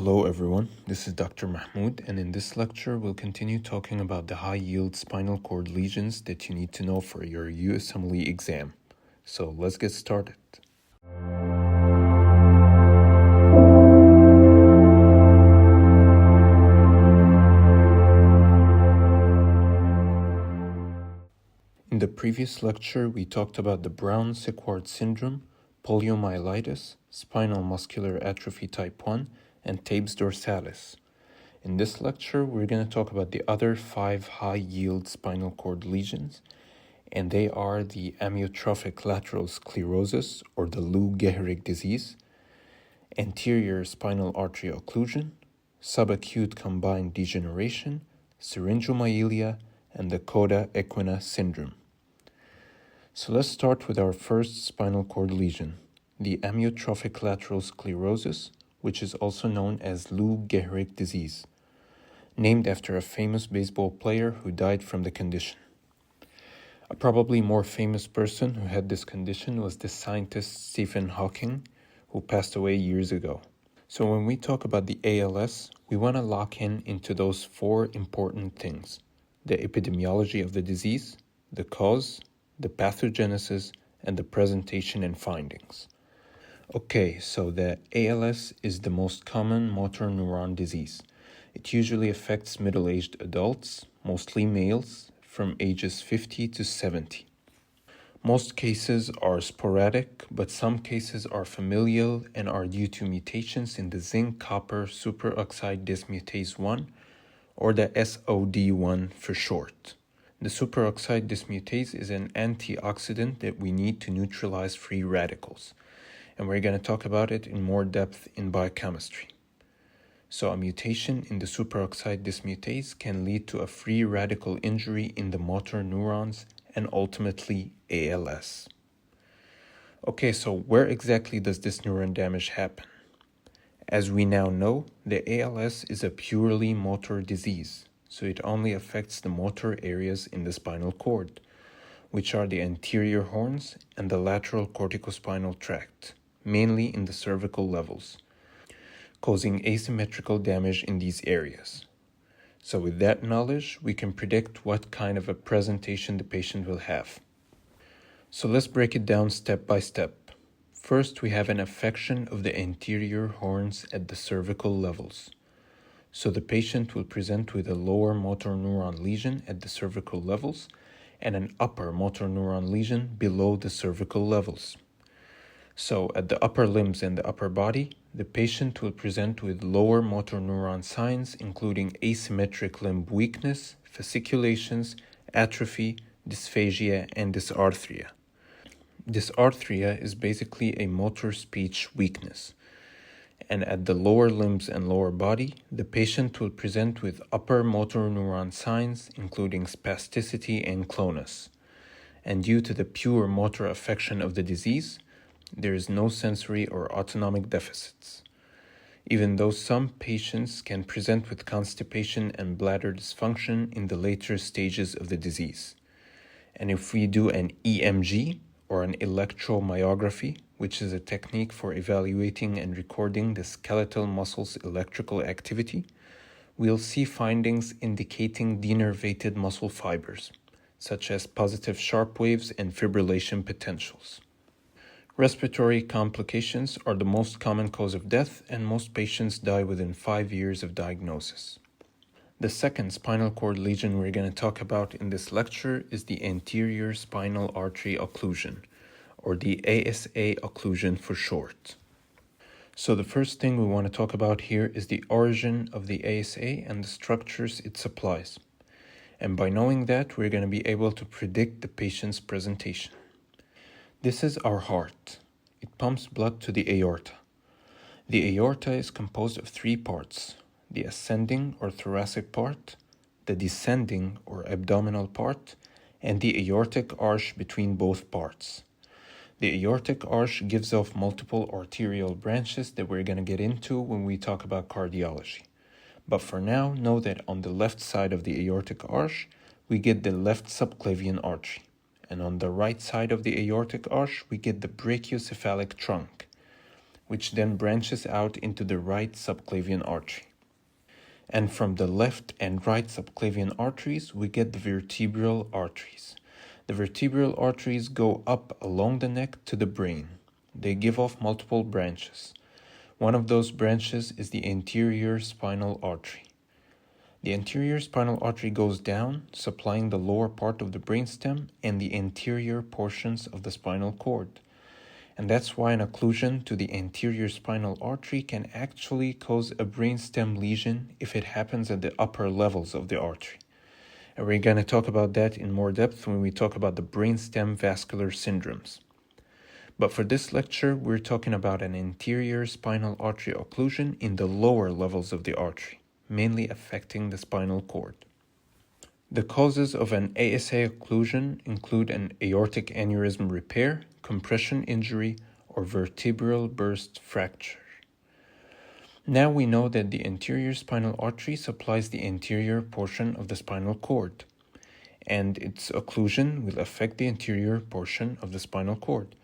Hello everyone, this is Dr. Mahmoud, and in this lecture we'll continue talking about the high-yield spinal cord lesions that you need to know for your USMLE exam. So let's get started. In the previous lecture we talked about the Brown-Séquard syndrome, poliomyelitis, spinal muscular atrophy type 1, and tabes dorsalis. In this lecture, we're going to talk about the other 5 high-yield spinal cord lesions, and they are the amyotrophic lateral sclerosis, or the Lou Gehrig disease, anterior spinal artery occlusion, subacute combined degeneration, Syringomyelia, and the Cauda Equina syndrome. So let's start with our first spinal cord lesion, the amyotrophic lateral sclerosis, which is also known as Lou Gehrig disease, named after a famous baseball player who died from the condition. A probably more famous person who had this condition was the scientist Stephen Hawking, who passed away years ago. So when we talk about the ALS, we want to lock into those 4 important things: the epidemiology of the disease, the cause, the pathogenesis, and the presentation and findings. Okay, so the ALS is the most common motor neuron disease. It usually affects middle-aged adults, mostly males, from ages 50 to 70. Most cases are sporadic, but some cases are familial and are due to mutations in the zinc-copper superoxide dismutase 1, or the SOD1 for short. The superoxide dismutase is an antioxidant that we need to neutralize free radicals, and we're going to talk about it in more depth in biochemistry. So a mutation in the superoxide dismutase can lead to a free radical injury in the motor neurons and ultimately ALS. Okay, so where exactly does this neuron damage happen? As we now know, the ALS is a purely motor disease, so it only affects the motor areas in the spinal cord, which are the anterior horns and the lateral corticospinal tract, mainly in the cervical levels, causing asymmetrical damage in these areas. So with that knowledge, we can predict what kind of a presentation the patient will have. So let's break it down step by step. First, we have an affection of the anterior horns at the cervical levels. So the patient will present with a lower motor neuron lesion at the cervical levels and an upper motor neuron lesion below the cervical levels. So at the upper limbs and the upper body, the patient will present with lower motor neuron signs, including asymmetric limb weakness, fasciculations, atrophy, dysphagia, and dysarthria. Dysarthria is basically a motor speech weakness. And at the lower limbs and lower body, the patient will present with upper motor neuron signs, including spasticity and clonus. And due to the pure motor affection of the disease, there is no sensory or autonomic deficits, even though some patients can present with constipation and bladder dysfunction in the later stages of the disease. And if we do an EMG, or an electromyography, which is a technique for evaluating and recording the skeletal muscles' electrical activity, we'll see findings indicating denervated muscle fibers, such as positive sharp waves and fibrillation potentials. Respiratory complications are the most common cause of death, and most patients die within 5 years of diagnosis. The second spinal cord lesion we're going to talk about in this lecture is the anterior spinal artery occlusion, or the ASA occlusion for short. So the first thing we want to talk about here is the origin of the ASA and the structures it supplies. And by knowing that, we're going to be able to predict the patient's presentation. This is our heart. It pumps blood to the aorta. The aorta is composed of 3 parts: the ascending or thoracic part, the descending or abdominal part, and the aortic arch between both parts. The aortic arch gives off multiple arterial branches that we're going to get into when we talk about cardiology. But for now, know that on the left side of the aortic arch, we get the left subclavian artery. And on the right side of the aortic arch, we get the brachiocephalic trunk, which then branches out into the right subclavian artery. And from the left and right subclavian arteries, we get the vertebral arteries. The vertebral arteries go up along the neck to the brain. They give off multiple branches. One of those branches is the anterior spinal artery. The anterior spinal artery goes down, supplying the lower part of the brainstem and the anterior portions of the spinal cord. And that's why an occlusion to the anterior spinal artery can actually cause a brainstem lesion if it happens at the upper levels of the artery. And we're going to talk about that in more depth when we talk about the brainstem vascular syndromes. But for this lecture, we're talking about an anterior spinal artery occlusion in the lower levels of the artery, mainly affecting the spinal cord. The causes of an ASA occlusion include an aortic aneurysm repair, compression injury, or vertebral burst fracture. Now we know that the anterior spinal artery supplies the anterior portion of the spinal cord, and its occlusion will affect the anterior portion of the spinal cord.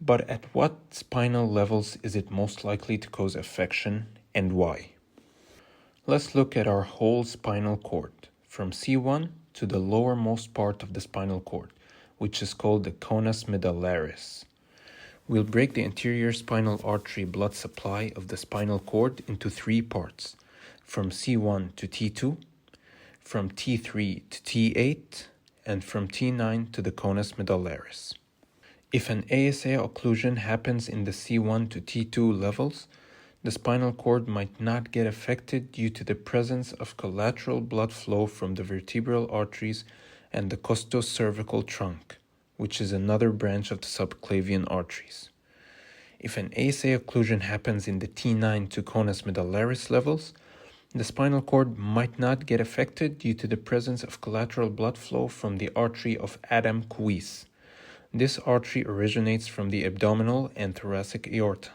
But at what spinal levels is it most likely to cause affection, and why? Let's look at our whole spinal cord, from C1 to the lowermost part of the spinal cord, which is called the conus medullaris. We'll break the anterior spinal artery blood supply of the spinal cord into three parts, from C1 to T2, from T3 to T8, and from T9 to the conus medullaris. If an ASA occlusion happens in the C1 to T2 levels, the spinal cord might not get affected due to the presence of collateral blood flow from the vertebral arteries and the costocervical trunk, which is another branch of the subclavian arteries. If an ASA occlusion happens in the T9 to conus medullaris levels, the spinal cord might not get affected due to the presence of collateral blood flow from the artery of Adam-Kuis. This artery originates from the abdominal and thoracic aorta.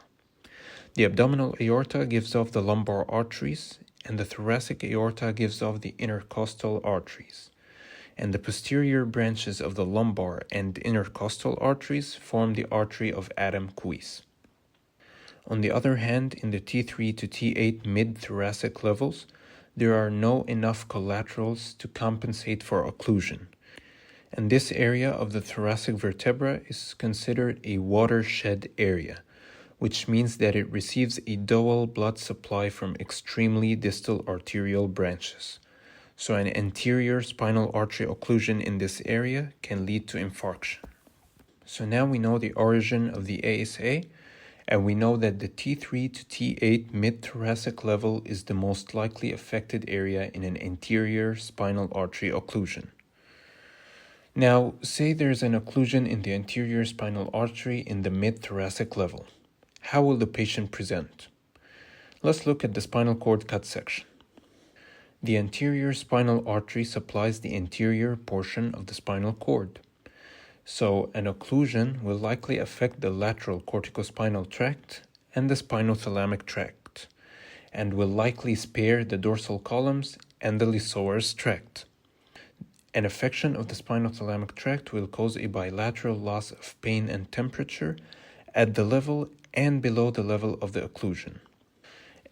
The abdominal aorta gives off the lumbar arteries, and the thoracic aorta gives off the intercostal arteries. And the posterior branches of the lumbar and intercostal arteries form the artery of Adam-Kuis. On the other hand, in the T3 to T8 mid-thoracic levels, there are no enough collaterals to compensate for occlusion. And this area of the thoracic vertebra is considered a watershed area, which means that it receives a dual blood supply from extremely distal arterial branches. So an anterior spinal artery occlusion in this area can lead to infarction. So now we know the origin of the ASA, and we know that the T3 to T8 mid-thoracic level is the most likely affected area in an anterior spinal artery occlusion. Now, say there's an occlusion in the anterior spinal artery in the mid-thoracic level. How will the patient present? Let's look at the spinal cord cut section. The anterior spinal artery supplies the anterior portion of the spinal cord. So an occlusion will likely affect the lateral corticospinal tract and the spinothalamic tract, and will likely spare the dorsal columns and the lysoar's tract. An affection of the spinothalamic tract will cause a bilateral loss of pain and temperature at the level and below the level of the occlusion.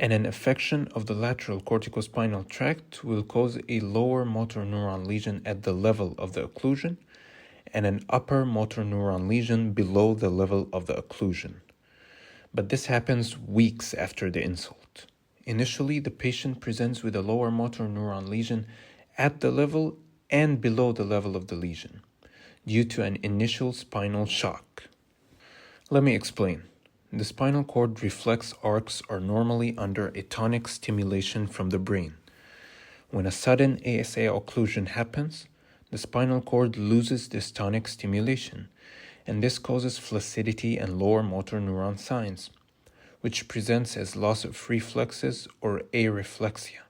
And an affection of the lateral corticospinal tract will cause a lower motor neuron lesion at the level of the occlusion and an upper motor neuron lesion below the level of the occlusion. But this happens weeks after the insult. Initially, the patient presents with a lower motor neuron lesion at the level and below the level of the lesion due to an initial spinal shock. Let me explain. The spinal cord reflex arcs are normally under a tonic stimulation from the brain. When a sudden ASA occlusion happens, the spinal cord loses this tonic stimulation, and this causes flaccidity and lower motor neuron signs, which presents as loss of reflexes or areflexia.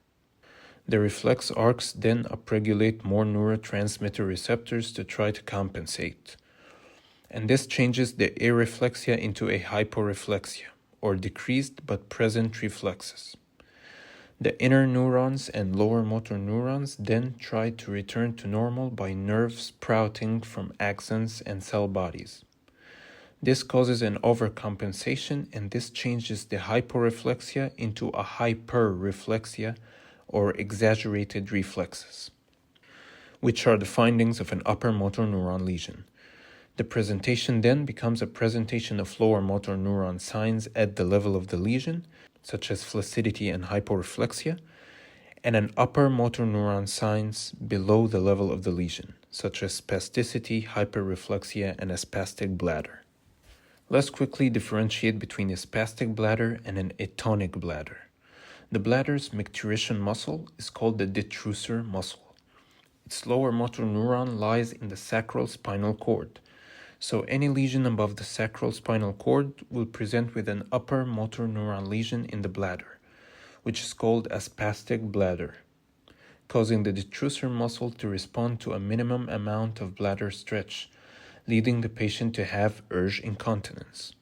The reflex arcs then upregulate more neurotransmitter receptors to try to compensate. And this changes the areflexia into a hyporeflexia, or decreased but present reflexes. The inner neurons and lower motor neurons then try to return to normal by nerves sprouting from axons and cell bodies. This causes an overcompensation, and this changes the hyporeflexia into a hyperreflexia, or exaggerated reflexes, which are the findings of an upper motor neuron lesion. The presentation then becomes a presentation of lower motor neuron signs at the level of the lesion, such as flaccidity and hyporeflexia, and an upper motor neuron signs below the level of the lesion, such as spasticity, hyperreflexia, and a spastic bladder. Let's quickly differentiate between a spastic bladder and an atonic bladder. The bladder's micturition muscle is called the detrusor muscle. Its lower motor neuron lies in the sacral spinal cord, so any lesion above the sacral spinal cord will present with an upper motor neuron lesion in the bladder, which is called a spastic bladder, causing the detrusor muscle to respond to a minimum amount of bladder stretch, leading the patient to have urge incontinence.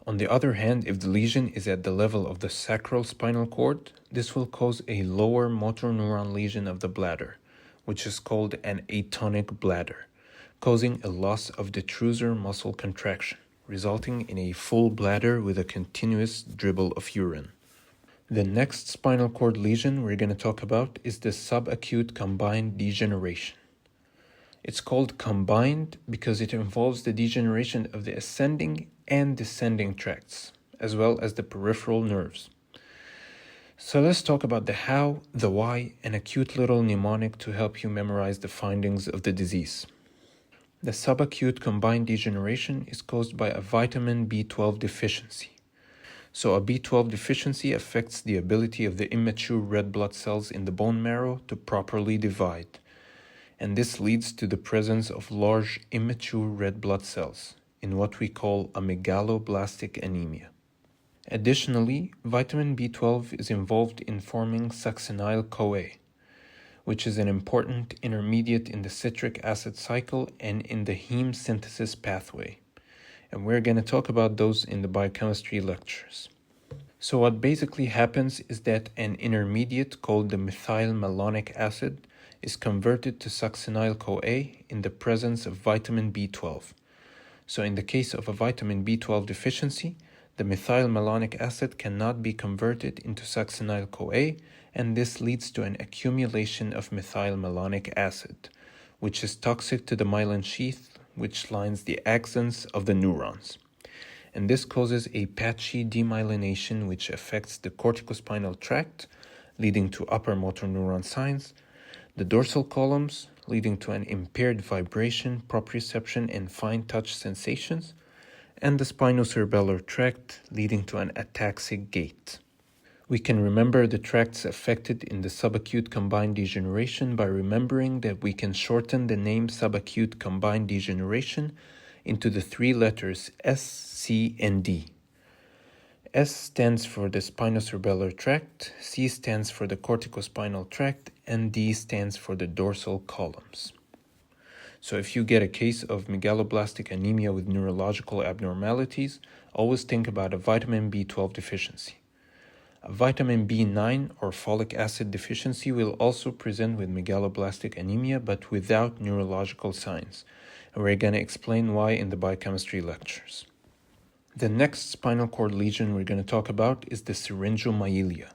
On the other hand, if the lesion is at the level of the sacral spinal cord, this will cause a lower motor neuron lesion of the bladder, which is called an atonic bladder, causing a loss of detrusor muscle contraction, resulting in a full bladder with a continuous dribble of urine. The next spinal cord lesion we're going to talk about is the subacute combined degeneration. It's called combined because it involves the degeneration of the ascending and descending tracts, as well as the peripheral nerves. So let's talk about the how, the why, and a cute little mnemonic to help you memorize the findings of the disease. The subacute combined degeneration is caused by a vitamin B12 deficiency. So a B12 deficiency affects the ability of the immature red blood cells in the bone marrow to properly divide, and this leads to the presence of large immature red blood cells in what we call a megaloblastic anemia. Additionally, vitamin B12 is involved in forming succinyl-CoA, which is an important intermediate in the citric acid cycle and in the heme synthesis pathway. And we're going to talk about those in the biochemistry lectures. So what basically happens is that an intermediate called the methylmalonic acid is converted to succinyl-CoA in the presence of vitamin B12. So in the case of a vitamin B12 deficiency, the methylmalonic acid cannot be converted into succinyl-CoA, and this leads to an accumulation of methylmalonic acid, which is toxic to the myelin sheath, which lines the axons of the neurons. And this causes a patchy demyelination which affects the corticospinal tract, leading to upper motor neuron signs, the dorsal columns, leading to an impaired vibration, proprioception, and fine touch sensations, and the spinocerebellar tract, leading to an ataxic gait. We can remember the tracts affected in the subacute combined degeneration by remembering that we can shorten the name subacute combined degeneration into the three letters S, C, and D. S stands for the spinocerebellar tract, C stands for the corticospinal tract, and D stands for the dorsal columns. So if you get a case of megaloblastic anemia with neurological abnormalities, always think about a vitamin B12 deficiency. A vitamin B9 or folic acid deficiency will also present with megaloblastic anemia but without neurological signs, and we're going to explain why in the biochemistry lectures. The next spinal cord lesion we're going to talk about is the syringomyelia.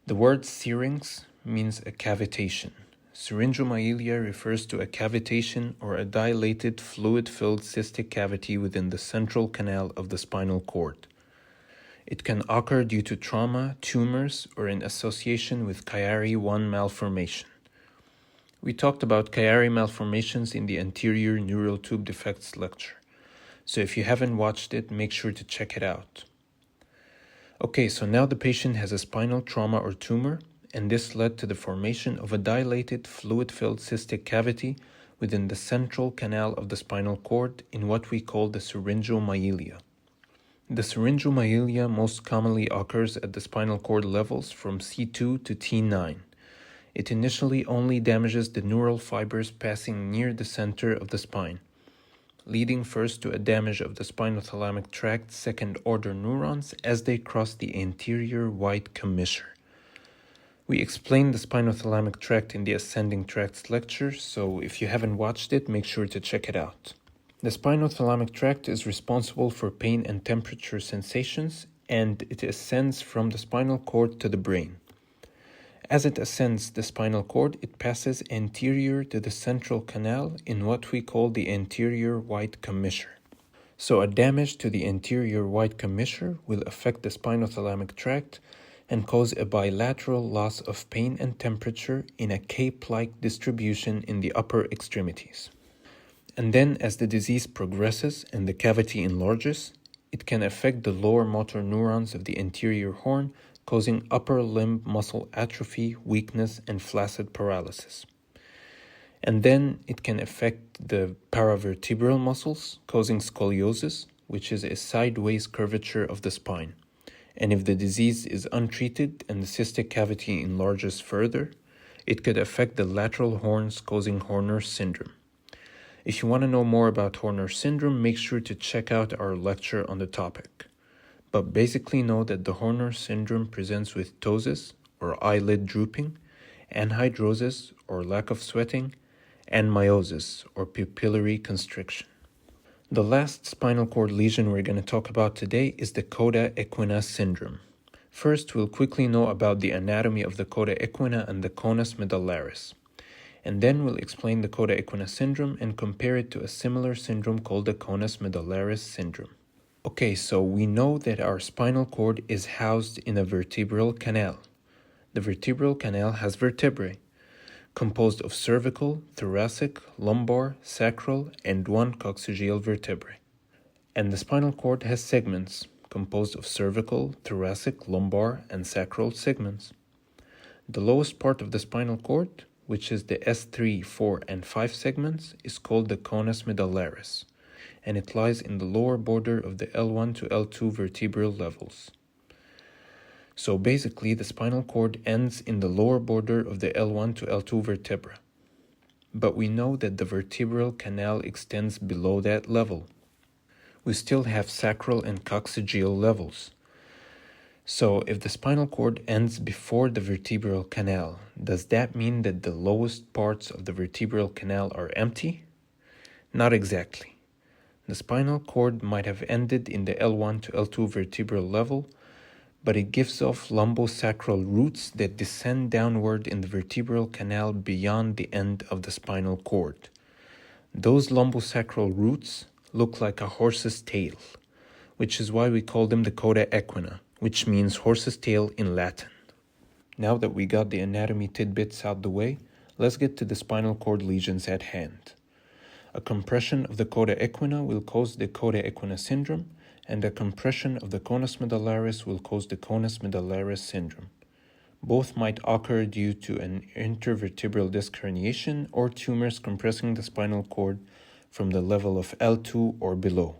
The word syrinx means a cavitation. Syringomyelia refers to a cavitation or a dilated fluid-filled cystic cavity within the central canal of the spinal cord. It can occur due to trauma, tumors, or in association with Chiari-1 malformation. We talked about Chiari malformations in the anterior neural tube defects lecture. So if you haven't watched it, make sure to check it out. Okay, so now the patient has a spinal trauma or tumor, and this led to the formation of a dilated fluid-filled cystic cavity within the central canal of the spinal cord in what we call the syringomyelia. The syringomyelia most commonly occurs at the spinal cord levels from C2 to T9. It initially only damages the neural fibers passing near the center of the spine, leading first to a damage of the spinothalamic tract second-order neurons as they cross the anterior white commissure. We explained the spinothalamic tract in the ascending tracts lecture, so if you haven't watched it, make sure to check it out. The spinothalamic tract is responsible for pain and temperature sensations, and it ascends from the spinal cord to the brain. As it ascends the spinal cord, it passes anterior to the central canal in what we call the anterior white commissure. So a damage to the anterior white commissure will affect the spinothalamic tract and cause a bilateral loss of pain and temperature in a cape-like distribution in the upper extremities. And then as the disease progresses and the cavity enlarges, it can affect the lower motor neurons of the anterior horn, causing upper limb muscle atrophy, weakness, and flaccid paralysis. And then it can affect the paravertebral muscles, causing scoliosis, which is a sideways curvature of the spine. And if the disease is untreated and the cystic cavity enlarges further, it could affect the lateral horns, causing Horner syndrome. If you want to know more about Horner syndrome, make sure to check out our lecture on the topic. But basically know that the Horner syndrome presents with ptosis, or eyelid drooping, anhidrosis, or lack of sweating, and miosis, or pupillary constriction. The last spinal cord lesion we're going to talk about today is the Cauda equina syndrome. First, we'll quickly know about the anatomy of the Cauda equina and the conus medullaris. And then we'll explain the Cauda equina syndrome and compare it to a similar syndrome called the conus medullaris syndrome. Okay, so we know that our spinal cord is housed in a vertebral canal. The vertebral canal has vertebrae, composed of cervical, thoracic, lumbar, sacral, and one coccygeal vertebrae. And the spinal cord has segments, composed of cervical, thoracic, lumbar, and sacral segments. The lowest part of the spinal cord, which is the S3, 4, and 5 segments, is called the conus medullaris, and it lies in the lower border of the L1 to L2 vertebral levels. So basically, the spinal cord ends in the lower border of the L1 to L2 vertebra. But we know that the vertebral canal extends below that level. We still have sacral and coccygeal levels. So if the spinal cord ends before the vertebral canal, does that mean that the lowest parts of the vertebral canal are empty? Not exactly. The spinal cord might have ended in the L1 to L2 vertebral level, but it gives off lumbosacral roots that descend downward in the vertebral canal beyond the end of the spinal cord. Those lumbosacral roots look like a horse's tail, which is why we call them the Cauda equina, which means horse's tail in Latin. Now that we got the anatomy tidbits out the way, let's get to the spinal cord lesions at hand. A compression of the Cauda equina will cause the Cauda equina syndrome, and a compression of the conus medullaris will cause the conus medullaris syndrome. Both might occur due to an intervertebral disc herniation or tumors compressing the spinal cord from the level of L2 or below.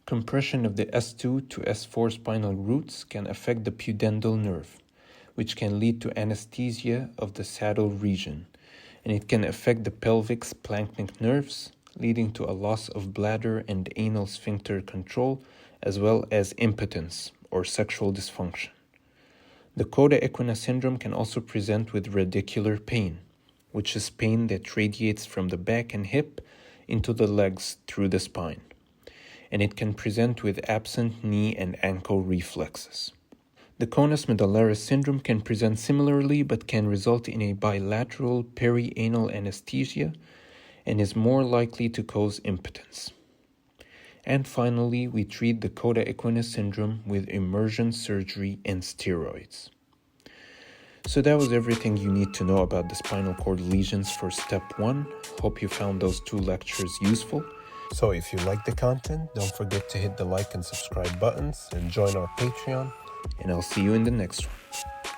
Compression of the S2 to S4 spinal roots can affect the pudendal nerve, which can lead to anesthesia of the saddle region, and it can affect the pelvic splanchnic nerves, leading to a loss of bladder and anal sphincter control, as well as impotence or sexual dysfunction. The Cauda equina syndrome can also present with radicular pain, which is pain that radiates from the back and hip into the legs through the spine, and it can present with absent knee and ankle reflexes. The conus medullaris syndrome can present similarly but can result in a bilateral perianal anesthesia and is more likely to cause impotence. And finally, we treat the Cauda equina syndrome with immersion surgery and steroids. So that was everything you need to know about the spinal cord lesions for step 1. Hope you found those 2 lectures useful. So if you like the content, don't forget to hit the like and subscribe buttons and join our Patreon, and I'll see you in the next one.